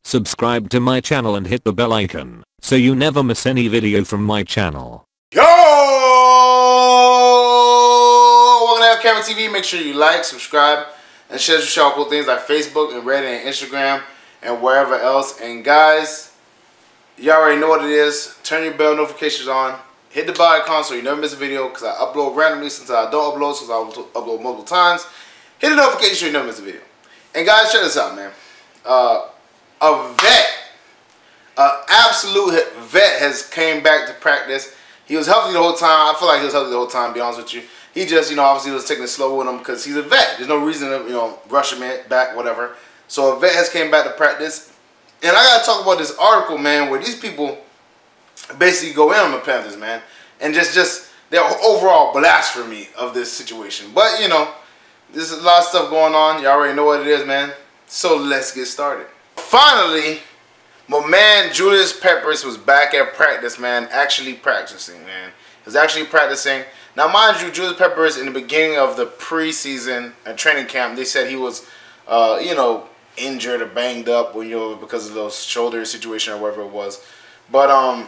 Subscribe to my channel and hit the bell icon so you never miss any video from my channel. Yo! Welcome to LCameraTV. Make sure you like, subscribe, and share some cool things like Facebook and Reddit and Instagram and wherever else. And guys, you already know what it is. Turn your bell notifications on. Hit the bell icon so you never miss a video, because I upload randomly since I don't upload, since I upload multiple times. Hit the notification so you never miss a video. And guys, check this out, man. A vet, an absolute vet has came back to practice. He was healthy the whole time. I feel like he was healthy the whole time, to be honest with you. He just, obviously was taking it slow with him because he's a vet. There's no reason to, rush him back, whatever. So a vet has came back to practice. And I got to talk about this article, man, where these people basically go in on the Panthers, man. And just their overall blasphemy of this situation. But, there's a lot of stuff going on. You already know what it is, man. So let's get started. Finally, my man Julius Peppers was back at practice, man. Actually practicing, man. He was actually practicing. Now, mind you, Julius Peppers, in the beginning of the preseason and training camp, they said he was, injured or banged up, because of those shoulder situation or whatever it was. But I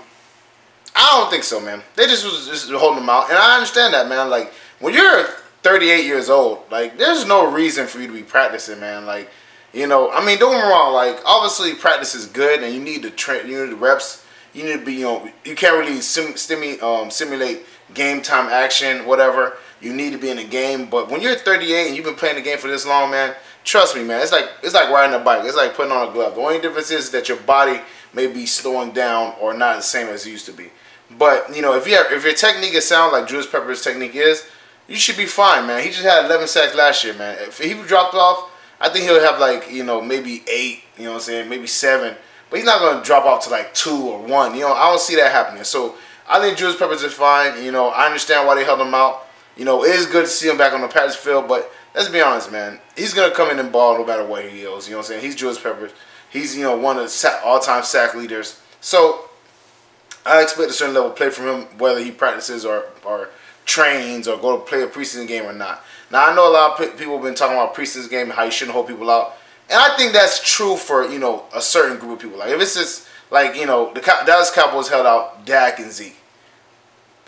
don't think so, man. They just was just holding him out, and I understand that, man. Like, when you're 38 years old, like, there's no reason for you to be practicing, man. Like, I mean, don't get me wrong. Like, obviously, practice is good, and you need to train. You need the reps. You need to be, you can't really simulate game time action, whatever. You need to be in the game. But when you're 38 and you've been playing the game for this long, man, trust me, man. It's like riding a bike. It's like putting on a glove. The only difference is that your body may be slowing down or not the same as it used to be. But if your technique is sound like Julius Peppers' technique is, you should be fine, man. He just had 11 sacks last year, man. If he dropped off, I think he'll have like, maybe 8, maybe 7. But he's not going to drop off to like 2 or 1. I don't see that happening. So I think Julius Peppers is fine. I understand why they held him out. It is good to see him back on the practice field. But let's be honest, man. He's going to come in and ball no matter what he is. You know what I'm saying? He's Julius Peppers. He's, one of the all-time sack leaders. So I expect a certain level of play from him, whether he practices or trains or go to play a preseason game or not. Now, I know a lot of people have been talking about preseason game and how you shouldn't hold people out. And I think that's true for, a certain group of people. Like, if it's just, like, the Dallas Cowboys held out Dak and Zeke.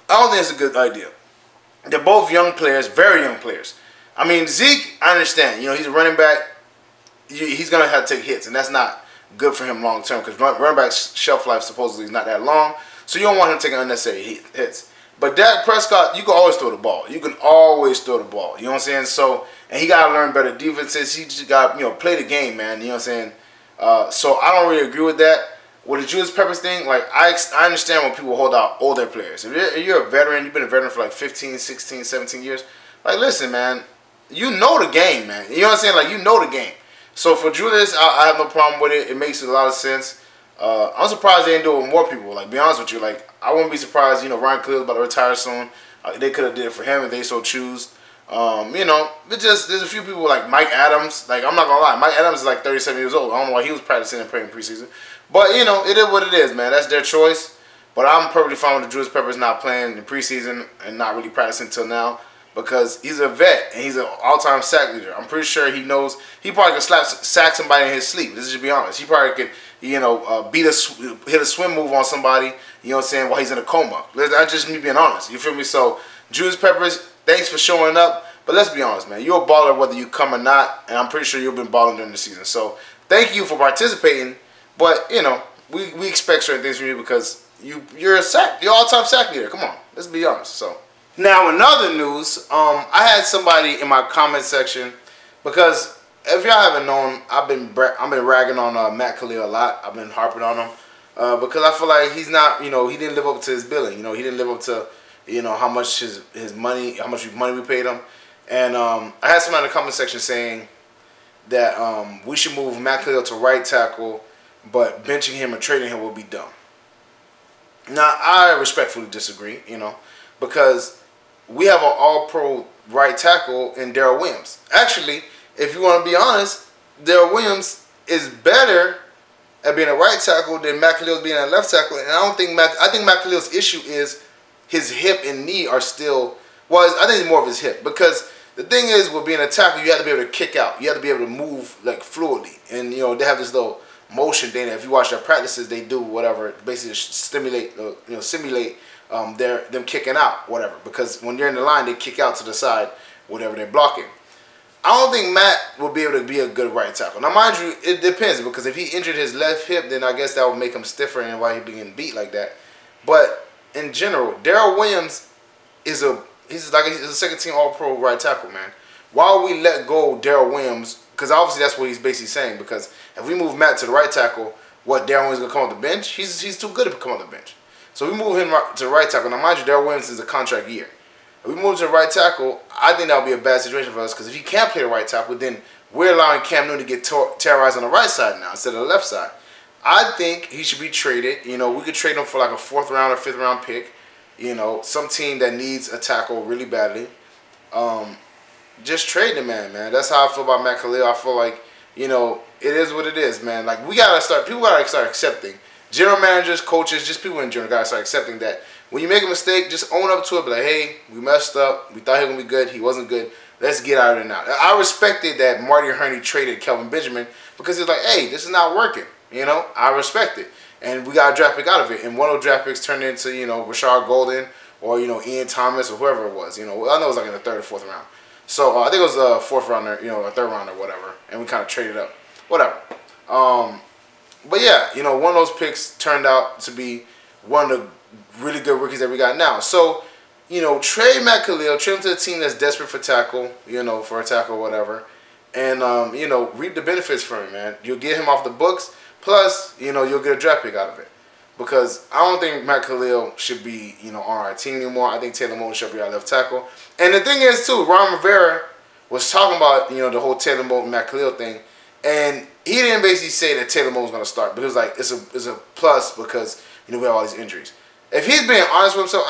I don't think it's a good idea. They're both young players, very young players. I mean, Zeke, I understand. He's a running back. He's going to have to take hits, and that's not good for him long term because running back's shelf life supposedly is not that long. So you don't want him taking unnecessary hits. But Dak Prescott, you can always throw the ball. You can always throw the ball. You know what I'm saying? So, and he got to learn better defenses. He just got to, play the game, man. You know what I'm saying? So I don't really agree with that. With the Julius Peppers thing, like, I understand when people hold out older players. If you're a veteran, you've been a veteran for like 15, 16, 17 years. Like, listen, man, you know the game, man. You know what I'm saying? Like, you know the game. So for Julius, I have no problem with it. It makes a lot of sense. I'm surprised they didn't do it with more people. Like, be honest with you, like, I wouldn't be surprised. Ryan Kalil is about to retire soon. They could have did it for him if they so choose. There's a few people like Mike Adams. Like, I'm not gonna lie, Mike Adams is like 37 years old. I don't know why he was practicing and playing preseason. But it is what it is, man. That's their choice. But I'm perfectly fine with the Julius Peppers not playing in preseason and not really practicing until now, because he's a vet and he's an all-time sack leader. I'm pretty sure he knows. He probably can sack somebody in his sleep. Let's just be honest. He probably could, hit a swim move on somebody, while he's in a coma. That's just me being honest. You feel me? So, Julius Peppers, thanks for showing up. But let's be honest, man. You're a baller whether you come or not, and I'm pretty sure you've been balling during the season. So, thank you for participating. But, we expect certain things from you because you're all-time sack leader. Come on. Let's be honest. So, now, in other news, I had somebody in my comment section, because if y'all haven't known, I've been ragging on Matt Kalil a lot. I've been harping on him because I feel like he's not, he didn't live up to his billing. He didn't live up to, how much his money, how much money we paid him. And I had somebody in the comment section saying that we should move Matt Kalil to right tackle, but benching him or trading him will be dumb. Now, I respectfully disagree, because we have an all-pro right tackle in Darrell Williams. Actually, if you want to be honest, Darrell Williams is better at being a right tackle than Matt Kalil being a left tackle. And I think Matt Kalil's issue is his hip and knee are still, well, I think it's more of his hip, because the thing is, with being a tackle, you have to be able to kick out. You have to be able to move like fluidly. And they have this little motion thing. If you watch their practices, they do whatever, basically simulate them kicking out, whatever. Because when they're in the line, they kick out to the side, whatever they're blocking. I don't think Matt will be able to be a good right tackle. Now, mind you, it depends, because if he injured his left hip, then I guess that would make him stiffer and why he's being beat like that. But in general, Darrell Williams is a second-team All-Pro right tackle, man. Why would we let go Darrell Williams? Because obviously that's what he's basically saying. Because if we move Matt to the right tackle, what, Darrell Williams gonna come off the bench? He's too good to come off the bench. So if we move him to the right tackle. Now, mind you, Darrell Williams is a contract year. If we move to the right tackle, I think that would be a bad situation for us, because if he can't play the right tackle, then we're allowing Cam Newton to get terrorized on the right side now instead of the left side. I think he should be traded. You know, we could trade him for like a 4th round or 5th round pick. You know, some team that needs a tackle really badly. Just trade the man. That's how I feel about Matt Kalil. I feel like, you know, it is what it is, man. Like, people gotta start accepting. General managers, coaches, just people in general gotta start accepting that when you make a mistake, just own up to it. Be like, hey, we messed up. We thought he was gonna be good. He wasn't good. Let's get out of it now. I respected that Marty Hurney traded Kelvin Benjamin, because he's like, hey, this is not working. You know, I respect it. And we got a draft pick out of it. And one of those draft picks turned into, you know, Rashard Golden or, you know, Ian Thomas or whoever it was. You know, I know it was like in the 3rd or 4th round. So I think it was a 4th rounder, you know, a 3rd round or whatever. And we kind of traded up. Whatever. But yeah, you know, one of those picks turned out to be one of the really good rookies that we got now. So, you know, trade Matt Kalil, trade him to a team that's desperate for tackle, you know, for a tackle or whatever. And, you know, reap the benefits for him, man. You'll get him off the books. Plus, you know, you'll get a draft pick out of it. Because I don't think Matt Kalil should be, you know, on our team anymore. I think Taylor Moton should be our left tackle. And the thing is, too, Ron Rivera was talking about, you know, the whole Taylor Moton, Matt Kalil thing. And he didn't basically say that Taylor Moton's going to start. But he was like, it's a plus because, you know, we have all these injuries. If he's being honest with himself,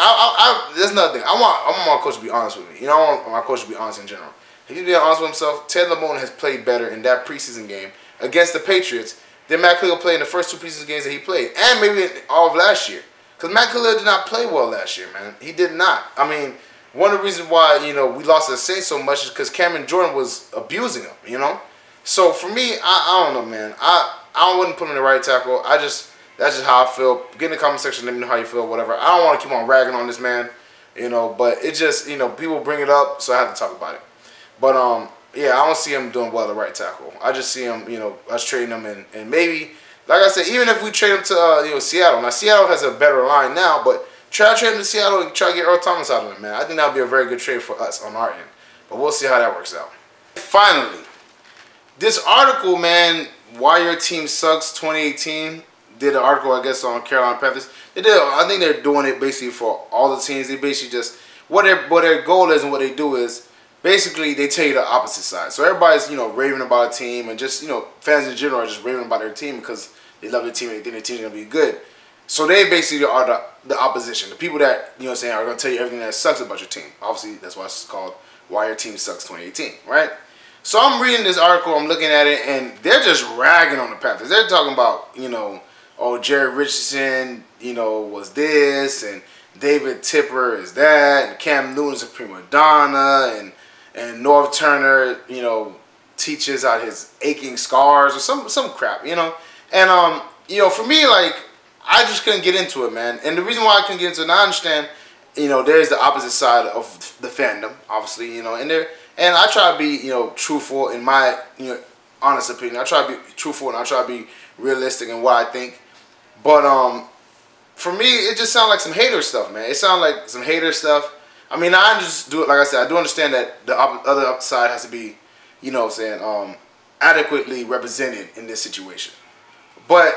that's another thing. I want my coach to be honest with me. You know, I want my coach to be honest in general. If he's being honest with himself, Taylor Moton has played better in that preseason game against the Patriots than Matt Kalil played in the first 2 preseason games that he played. And maybe all of last year. Because Matt Kalil did not play well last year, man. He did not. I mean, one of the reasons why, you know, we lost to the Saints so much is because Cameron Jordan was abusing him, you know. So for me, I don't know, man. I wouldn't put him in the right tackle. That's just how I feel. Get in the comment section, let me know how you feel, whatever. I don't want to keep on ragging on this man, you know, but it just, you know, people bring it up, so I have to talk about it. But, yeah, I don't see him doing well at right tackle. I just see him, you know, us trading him and maybe, like I said, even if we trade him to, you know, Seattle. Now, Seattle has a better line now, but try to trade him to Seattle and try to get Earl Thomas out of him, man. I think that would be a very good trade for us on our end. But we'll see how that works out. Finally, this article, man, Why Your Team Sucks 2018, did an article, I guess, on Carolina Panthers. I think they're doing it basically for all the teams. They basically just, what their goal is and what they do is, basically, they tell you the opposite side. So everybody's, you know, raving about a team, and just, you know, fans in general are just raving about their team because they love their team and they think their team's going to be good. So they basically are the opposition. The people that, you know what I'm saying, are going to tell you everything that sucks about your team. Obviously, that's why it's called Why Your Team Sucks 2018, right? So I'm reading this article, I'm looking at it, and they're just ragging on the Panthers. They're talking about, you know, oh, Jerry Richardson, you know, was this, and David Tipper is that, and Cam Newton's a prima donna, and Norv Turner, you know, teaches out his aching scars or some crap, you know. And, you know, for me, like, I just couldn't get into it, man. And the reason why I couldn't get into it, I understand, you know, there's the opposite side of the fandom, obviously, you know, and I try to be, you know, truthful in my, you know, honest opinion. I try to be truthful and I try to be realistic in what I think. But, for me, it just sounds like some hater stuff, man. It sounds like some hater stuff. I mean, I just do it, like I said, I do understand that the other side has to be, you know what I'm saying, adequately represented in this situation. But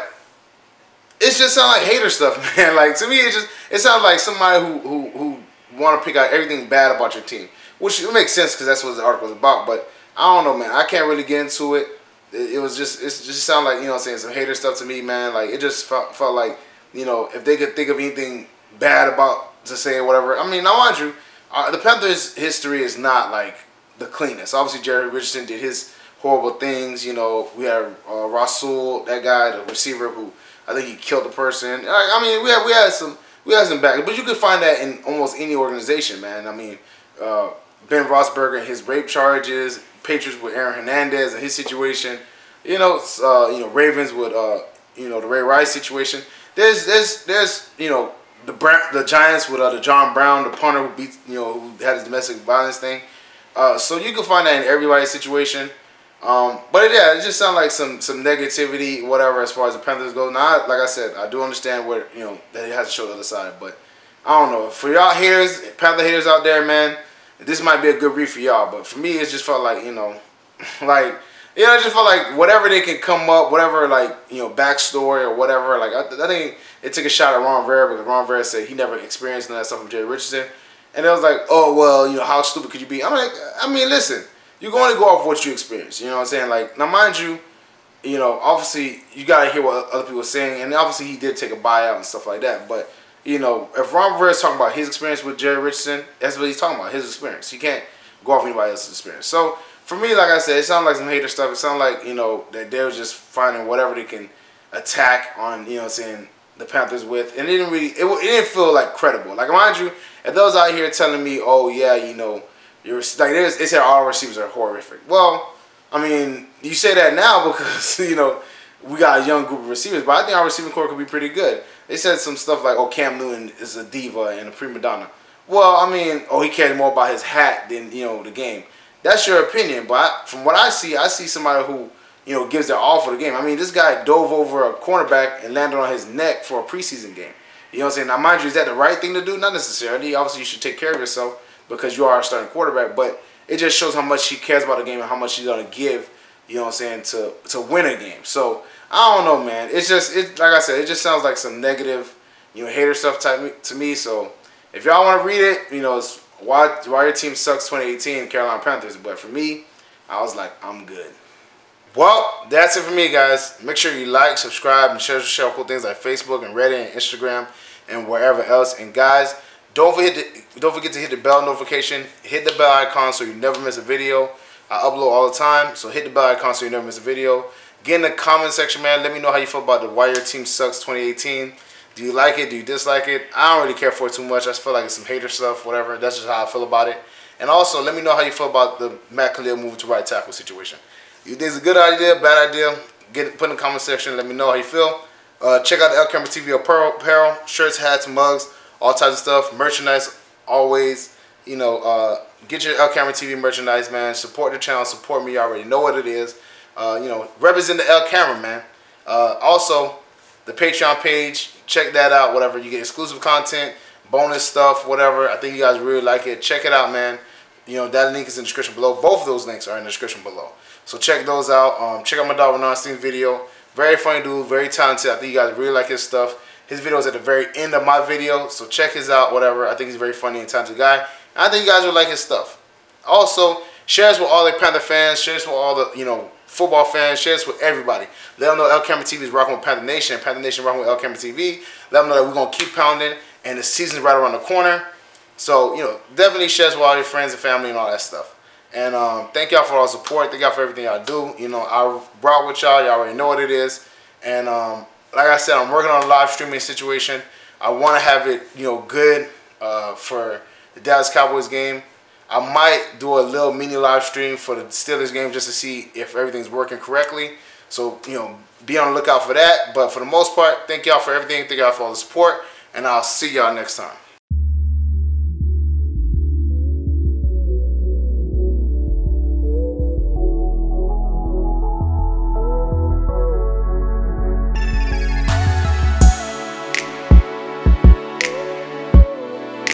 it just sounds like hater stuff, man. Like, to me, it sounds like somebody who want to pick out everything bad about your team. Which it makes sense because that's what the article is about. But I don't know, man. I can't really get into it. It just sounded like, you know what I'm saying, some hater stuff to me, man. Like, it just felt like, you know, if they could think of anything bad about to say or whatever. I mean, now mind you, the Panthers' history is not like the cleanest. Obviously, Jerry Richardson did his horrible things. You know, we had Rasul, that guy, the receiver, who I think he killed a person. I mean, we had some back, but you could find that in almost any organization, man. I mean, Ben Roethlisberger and his rape charges, Patriots with Aaron Hernandez and his situation. Ravens with the Ray Rice situation. There's the Giants with the John Brown, the punter who beat who had his domestic violence thing. So you can find that in everybody's situation. But yeah, it just sounds like some negativity, whatever, as far as the Panthers go. Now, like I said, I do understand where that it has to show the other side, but I don't know. For y'all haters, Panther haters out there, man, this might be a good read for y'all. But for me, it just felt like it just felt like whatever they can come up, whatever backstory or whatever. Like I think it took a shot at Ron Rivera because Ron Rivera said he never experienced none of that stuff from Jerry Richardson, and it was like, oh well, how stupid could you be? I'm like, I mean, listen. You're going to go off what you experience. You know what I'm saying? Like, now, mind you, obviously, you got to hear what other people are saying. And obviously, he did take a buyout and stuff like that. But, if Ron Rivera is talking about his experience with Jerry Richardson, that's what he's talking about, his experience. He can't go off anybody else's experience. So, for me, like I said, it sounds like some hater stuff. It sounds like, that they were just finding whatever they can attack on, the Panthers with. And it didn't feel, like, credible. Like, mind you, if those out here telling me, oh, yeah, they said all receivers are horrific. Well, I mean, you say that now because, we got a young group of receivers, but I think our receiving core could be pretty good. They said some stuff like, oh, Cam Newton is a diva and a prima donna. Well, I mean, oh, he cares more about his hat than, the game. That's your opinion, but from what I see somebody who, gives their all for the game. I mean, this guy dove over a cornerback and landed on his neck for a preseason game. You know what I'm saying? Now, mind you, is that the right thing to do? Not necessarily. Obviously, you should take care of yourself, because you are a starting quarterback, but it just shows how much he cares about the game and how much he's going to give, to win a game. So, I don't know, man. It's like I said, it just sounds like some negative, hater stuff type to me. So, if y'all want to read it, it's why your team sucks 2018 Carolina Panthers. But for me, I was like, I'm good. Well, that's it for me, guys. Make sure you like, subscribe, and share cool things like Facebook and Reddit and Instagram and wherever else. And guys, don't forget to hit the bell notification. Hit the bell icon so you never miss a video. I upload all the time, so hit the bell icon so you never miss a video. Get in the comment section, man. Let me know how you feel about the Why Your Team Sucks 2018. Do you like it? Do you dislike it? I don't really care for it too much. I just feel like it's some hater stuff, whatever. That's just how I feel about it. And also, let me know how you feel about the Matt Kalil moving to right tackle situation. You think it's a good idea, bad idea? Put in the comment section. Let me know how you feel. Check out the LCameraTV apparel, shirts, hats, mugs, all types of stuff, merchandise, always, get your LCameraTV merchandise, man. Support the channel, support me. You already know what it is. Represent the LCamera, man. Also, the Patreon page, check that out, whatever. You get exclusive content, bonus stuff, whatever. I think you guys really like it. Check it out, man. That link is in the description below. Both of those links are in the description below. So check those out. Check out my dog Renan's video. Very funny dude, very talented. I think you guys really like his stuff. His video is at the very end of my video, so check his out, whatever. I think he's a very funny and talented guy. And I think you guys will like his stuff. Also, share this with all the Panther fans. Share this with all the, football fans. Share this with everybody. Let them know LCameraTV is rocking with Panther Nation, and Panther Nation rocking with LCameraTV. Let them know that we're going to keep pounding, and the season's right around the corner. So, definitely share this with all your friends and family and all that stuff. And thank y'all for all the support. Thank y'all for everything y'all do. I brought with y'all. Y'all already know what it is. And, like I said, I'm working on a live streaming situation. I want to have it, good for the Dallas Cowboys game. I might do a little mini live stream for the Steelers game just to see if everything's working correctly. So, be on the lookout for that. But for the most part, thank y'all for everything. Thank y'all for all the support. And I'll see y'all next time.